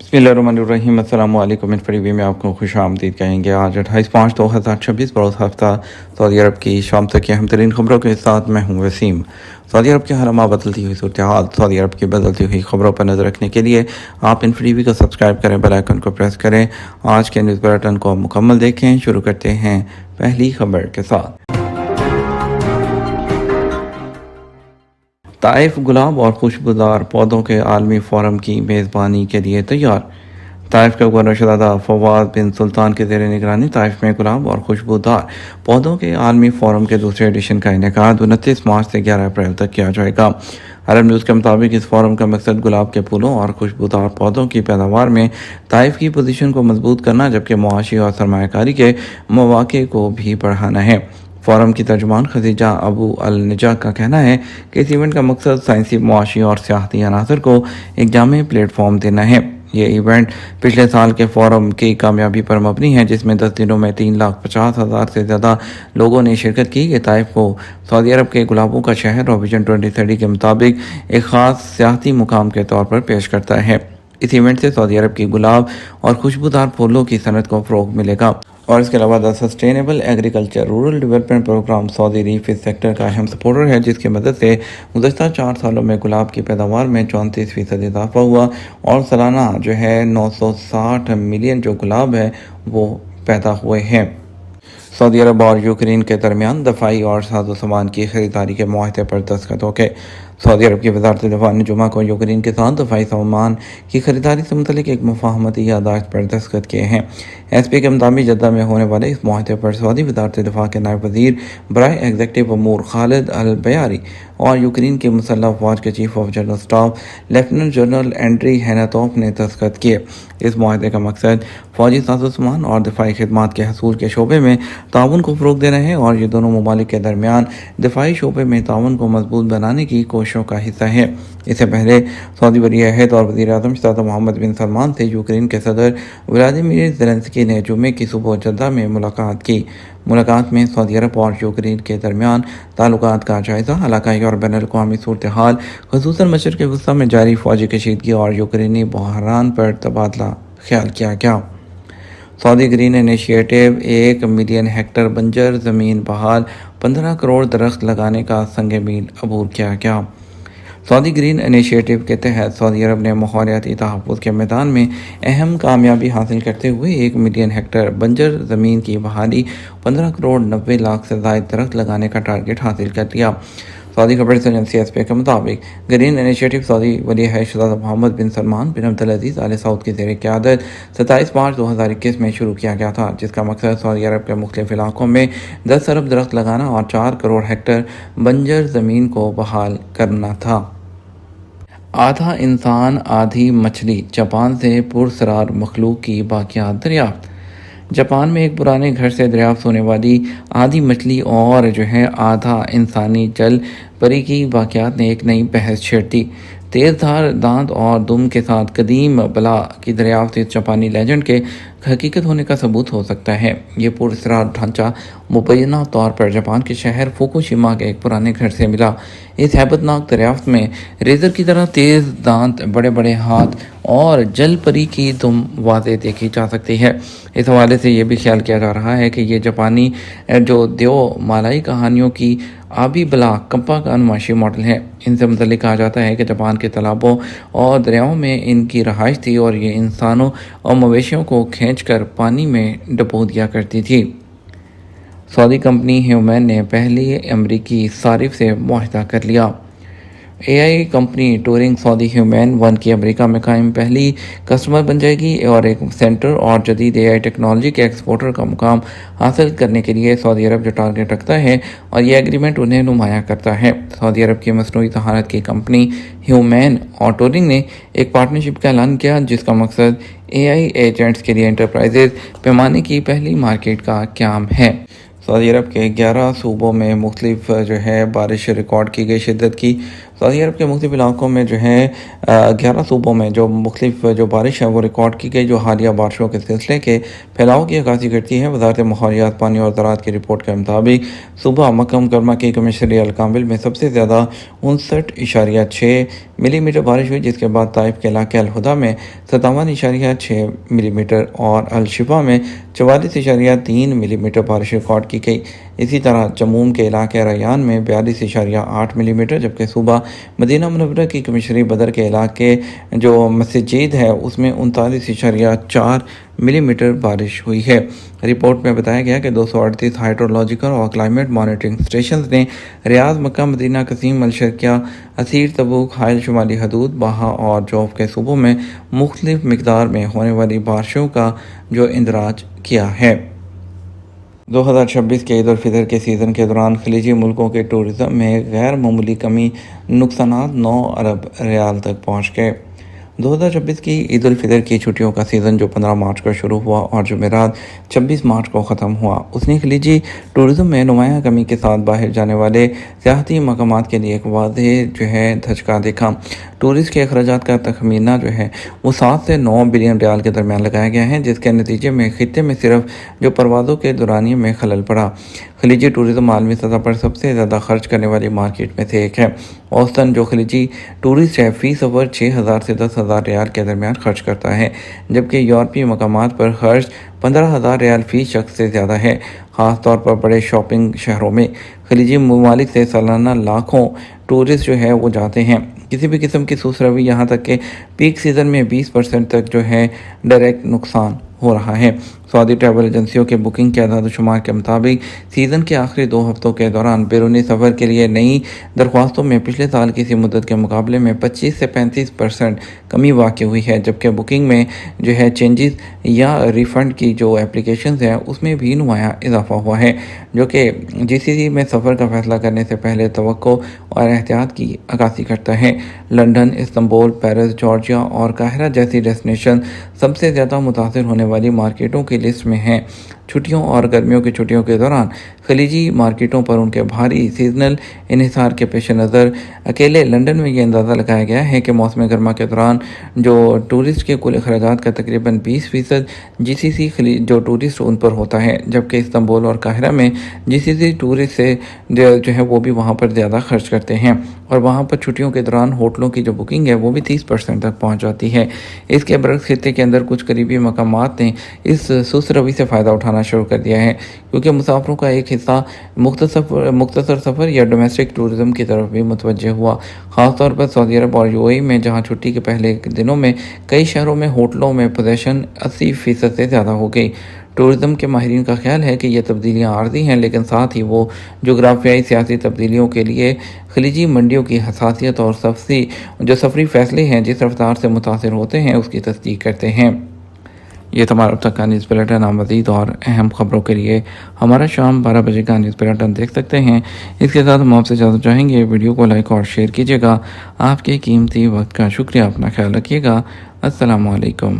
बिस्मिल्लाहिर्रहमानिर्रहीम। अस्सलाम वालेकुम। इस वीडियो में आपको खुश आमदीद कहेंगे। आज 28/5/2026 बरोज़ हफ्ता सऊदी अरब की शाम तक की अहम तरीन खबरों के साथ मैं हूँ वसीम। सऊदी अरब के हरमा बदलती हुई सूरत हाल। सऊदी अरब की बदलती हुई खबरों पर नजर रखने के लिए आप इन टीवी को सब्सक्राइब करें, बेल आइकन को प्रेस करें। आज के न्यूज़ बुलेटिन को मुकम्मल देखें। शुरू करते हैं पहली खबर के साथ। ताइफ गुलाब और खुशबूदार पौधों के आलमी फोरम की मेज़बानी के लिए तैयार। ताइफ के गवर्नर शहजादा फवाद बिन सुल्तान के ज़ेर निगरानी ताइफ में गुलाब और खुशबूदार पौधों के आलमी फोरम के दूसरे एडिशन का इनेकाद 29 मार्च से 11 अप्रैल तक किया जाएगा। अरब न्यूज़ के मुताबिक इस फोरम का मकसद गुलाब के फूलों और खुशबूदार पौधों की पैदावार में ताइफ की पोजीशन को मजबूत करना, जबकि मुआशी और सरमायाकारी के मौके को भी बढ़ाना है। फोरम की तर्जुमान खदीजा अबू अल निजा का कहना है कि इस इवेंट का मकसद साइंसी, मुआशी और सियाहती अनासर को एक जामे प्लेटफॉर्म देना है। ये इवेंट पिछले साल के फोरम की कामयाबी पर मबनी है, जिसमें 10 दिनों में 3,50,000 से ज़्यादा लोगों ने शिरकत की। कि ताइफ को सऊदी अरब के गुलाबों का शहर और विजन 2030 के मुताबिक एक ख़ास सियाहती मुकाम के तौर पर पेश करता है। इस इवेंट से सऊदी अरब की गुलाब और खुशबूदार फूलों की सनत को फ़रोग़ मिलेगा। और इसके अलावा the sustainable agriculture rural development programme Saudi Arab इस सेक्टर का अहम सपोर्टर है, जिसकी मदद से गुज़श्ता 4 सालों में गुलाब की पैदावार में 34% इजाफा हुआ और सालाना 960 मिलियन जो गुलाब है वो पैदा हुए हैं। सऊदी अरब और यूक्रेन के दरमियान दफाई और साजो सामान की खरीदारी के माहदे पर दस्तखत हो गए। सऊदी अरब की वजारत दिफा ने जुमा को यूक्रेन के साथ दफाई सामान की खरीदारी से मुतल्लिक एक मुफाहमती यादाश्त पर दस्तखत किए हैं। SP के मुताबिक जद्दा में होने वाले इस माहदे पर सऊदी वजारत दिफा के नायब वजीर बराए एग्जीक्यूटिव अमूर खालिद अल बयारी और यूक्रेन के मुसल्लह अफवाज के chief of general staff lieutenant general Andriy Hnatov ने दस्तखत किए। इस माहदे का मकसद फौजी साजो सामान और दिफाई खिदमात के हसूल के शोबे में ताउन को फ़रोग़ देना है और ये दोनों ममालिक के दरमियान दिफाई शोबे में ताउन को मजबूत बनाने की कोशिशों का हिस्सा है। इससे पहले सऊदी वली अहद और वज़ीर आज़म शहज़ादा मोहम्मद बिन सलमान से यूक्रेन के सदर व्लादिमीर ज़ेलेंस्की ने जुमे की सुबह जद्दा में मुलाकात की। मुलाकात में सऊदी अरब और यूक्रेन के दरमियान ताल्लुकात का जायज़ा, इलाकाई और बैनुल अक़वामी सूरत हाल, ख़ुसूसन मशरिक़ वस्ती में जारी फ़ौजी कशीदगी और यूक्रेनी बहरान पर तबादला ख्याल किया गया। Saudi green initiative 1 million Hector बंजर ज़मीन बहाल, 15 करोड़ दरख्त लगाने का संग मील अबूर किया गया। सऊदी ग्रीन इनिशिएटिव के तहत सऊदी अरब ने माहौलियाती तहफ़्फ़ुज़ के मैदान में अहम कामयाबी हासिल करते हुए 1 मिलियन हेक्टर बंजर ज़मीन की बहाली, 15 करोड़ 90 लाख से ज़ायद दरख्त लगाने का टारगेट हासिल कर लिया। सऊदी खबर एजेंसी SP के मुताबिक ग्रीन इनिशिएटिव सऊदी वली अहद शहज़ादा मोहम्मद बिन सलमान बिन अब्दुल अज़ीज़ आल सऊद की ज़ेर क़यादत 27 मार्च 2021 में शुरू किया गया था, जिसका मकसद सऊदी अरब के मुख्तलिफ इलाकों में 10 अरब दरख्त लगाना और 4 करोड़ हेक्टर बंजर ज़मीन को बहाल करना था। आधा इंसान आधी मछली, जापान से पुरस्रार मखलूक की बाक़ियात दरियाफ्त। जापान में एक पुराने घर से दरियाफ्त होने वाली आधी मछली और आधा इंसानी जल परी की बाक़ियात ने एक नई बहस छेड़ दी। तेज़ धार दांत और दुम के साथ कदीम बला की दरियाफ्त इस जापानी लेजेंड के हकीकत होने का सबूत हो सकता है। ये पुरस्रार ढांचा मुबैना तौर पर जापान के शहर फुकुशिमा के एक पुराने घर से मिला। इस हैबतनाक दरियाफ्त में रेजर की तरह तेज़ दांत, बड़े बड़े हाथ और जल परी की दुम वाज़े देखी जा सकती है। इस हवाले से ये भी ख्याल किया जा रहा है कि ये जापानी जो देव मालाई कहानियों की आबी बला कंपा का अनुमाशी मॉडल है। इनसे मुतल्लिक कहा जाता है कि जापान के तालाबों और दरियाओं में इनकी रहाइश थी और ये इंसानों और मवेशियों को खींचकर पानी में डुबो दिया करती थी। सऊदी कंपनी ह्यूमन ने पहली अमरीकी सारिफ से मुआहदा कर लिया। AI company touring Saudi human 1 की अमेरिका में कायम पहली कस्टमर बन जाएगी और एक सेंटर और जदीद AI टेक्नोलॉजी के एक्सपोर्टर का मुकाम हासिल करने के लिए सऊदी अरब जो टारगेट रखता है और यह एग्रीमेंट उन्हें नुमाया करता है। सऊदी अरब की मसनूई तहारत की कंपनी ह्यूमन और टूरिंग ने एक पार्टनरशिप का ऐलान किया, जिसका मकसद AI एजेंट्स के लिए एंटरप्राइजेज पैमाने की पहली मार्केट का क़याम है। सऊदी अरब के 11 सूबों में मुख्तलिफ बारिश रिकॉर्ड की गई शिद्दत की। سعودی عرب کے مختلف علاقوں میں جو ہے 11 صوبوں میں جو مختلف جو بارش ہے وہ ریکارڈ کی گئی، جو حالیہ بارشوں کے سلسلے کے پھیلاؤ کی عکاسی کرتی ہے۔ وزارت ماحولیات، پانی اور زراعت کی رپورٹ کے مطابق صوبہ مکہ مکرمہ کی کمشنری الکامل میں سب سے زیادہ 59.6 ملی میٹر بارش ہوئی، جس کے بعد طائف کے علاقے الہدیٰ میں 57.6 ملی میٹر اور الشفا میں 44.3 ملی میٹر بارش ریکارڈ کی گئی۔ اسی طرح جموم کے علاقے ریان میں 42.8 ملی میٹر، جبکہ صوبہ مدینہ منورہ کی کمشنری بدر کے علاقے جو مسجد ہے اس میں 39.4 ملی میٹر بارش ہوئی ہے۔ رپورٹ میں بتایا گیا کہ 238 ہائیڈرولوجیکل اور کلائمیٹ مانیٹرنگ اسٹیشنز نے ریاض، مکہ، مدینہ، قصیم، الشرقیہ، عسیر، تبوک، حائل، شمالی حدود، باہا اور جوف کے صوبوں میں مختلف مقدار میں ہونے والی بارشوں کا جو اندراج کیا ہے۔ 2026 کے عید الفطر کے سیزن کے دوران خلیجی ملکوں کے ٹورزم میں غیر معمولی کمی، نقصانات 9 ارب ریال تک پہنچ گئے۔ 2026 کی عید الفطر کی چھٹیوں کا سیزن جو 15 مارچ کو شروع ہوا اور جمعرات 26 مارچ کو ختم ہوا، اس نے خلیجی ٹورزم میں نمایاں کمی کے ساتھ باہر جانے والے سیاحتی مقامات کے لیے ایک واضح جو ہے دھچکا دیکھا۔ ٹورسٹ کے اخراجات کا تخمینہ جو ہے وہ 7 سے 9 بلین ریال کے درمیان لگایا گیا ہے، جس کے نتیجے میں خطے میں صرف جو پروازوں کے دورانیے میں خلل پڑا۔ خلیجی ٹورزم عالمی سطح پر سب سے زیادہ خرچ کرنے والی مارکیٹ میں سے ایک ہے۔ اوسطاً جو خلیجی ٹورسٹ ہے فی سفر 6,000 سے 10,000 ریال کے درمیان خرچ کرتا ہے، جبکہ یورپی مقامات پر خرچ 15,000 ریال فی شخص سے زیادہ ہے، خاص طور پر بڑے شاپنگ شہروں میں۔ خلیجی ممالک سے سالانہ لاکھوں ٹورسٹ جو ہے وہ جاتے ہیں۔ کسی بھی قسم کی سوس روی، یہاں تک کہ پیک سیزن میں 20% تک جو ہے ڈائریکٹ نقصان ہو رہا ہے۔ سعودی ٹریول ایجنسیوں کے بکنگ کے اعداد و شمار کے مطابق سیزن کے آخری 2 ہفتوں کے دوران بیرونی سفر کے لیے نئی درخواستوں میں پچھلے سال کی اسی مدت کے مقابلے میں 25 سے 35% کمی واقع ہوئی ہے، جبکہ بکنگ میں جو ہے چینجز یا ریفنڈ کی جو اپلیکیشنز ہیں اس میں بھی نمایاں اضافہ ہوا ہے، جو کہ GCC میں سفر کا فیصلہ کرنے سے پہلے توقع اور احتیاط کی عکاسی کرتا ہے۔ لندن، استنبول، پیرس، جارجیا اور قاہرہ جیسی ڈیسٹینیشن سب سے زیادہ متاثر ہونے والی مارکیٹوں کی لسٹ میں ہیں۔ چھٹیوں اور گرمیوں کی چھٹیوں کے دوران خلیجی مارکیٹوں پر ان کے بھاری سیزنل انحصار کے پیش نظر اکیلے لندن میں یہ اندازہ لگایا گیا ہے کہ موسم گرما کے دوران جو ٹورسٹ کے کل اخراجات کا تقریباً 20% GCC جو ٹورسٹ ان پر ہوتا ہے، جبکہ استنبول اور قاہرہ میں GCC ٹورسٹ سے جو ہے وہ بھی وہاں پر زیادہ خرچ کرتے ہیں، اور وہاں پر چھٹیوں کے دوران ہوٹلوں کی جو بکنگ ہے وہ بھی 30% تک پہنچ جاتی ہے۔ اس کے برعکس خطے کے اندر کچھ قریبی مقامات نے اس سست روی سے فائدہ اٹھانا شروع کر دیا ہے، کیونکہ مسافروں کا ایک حصہ مختصر سفر یا ڈومیسٹک ٹورزم کی طرف بھی متوجہ ہوا، خاص طور پر سعودی عرب اور UAE میں، جہاں چھٹی کے پہلے دنوں میں کئی شہروں میں ہوٹلوں میں پوزیشن 80% سے زیادہ ہو گئی۔ ٹورزم کے ماہرین کا خیال ہے کہ یہ تبدیلیاں عارضی ہیں، لیکن ساتھ ہی وہ جغرافیائی سیاسی تبدیلیوں کے لیے خلیجی منڈیوں کی حساسیت اور جو سفری فیصلے ہیں جس رفتار سے متاثر ہوتے ہیں اس کی تصدیق کرتے ہیں۔ یہ تمہارا اب تک کا نیوز بلیٹن۔ مزید اور اہم خبروں کے لیے ہمارا شام 12 بجے کا نیوز بلیٹن دیکھ سکتے ہیں۔ اس کے ساتھ ہم آپ سے اجازت چاہیں گے، ویڈیو کو لائک اور شیئر کیجیے گا۔ آپ کے قیمتی وقت کا شکریہ، اپنا خیال رکھیے گا۔ السلام علیکم۔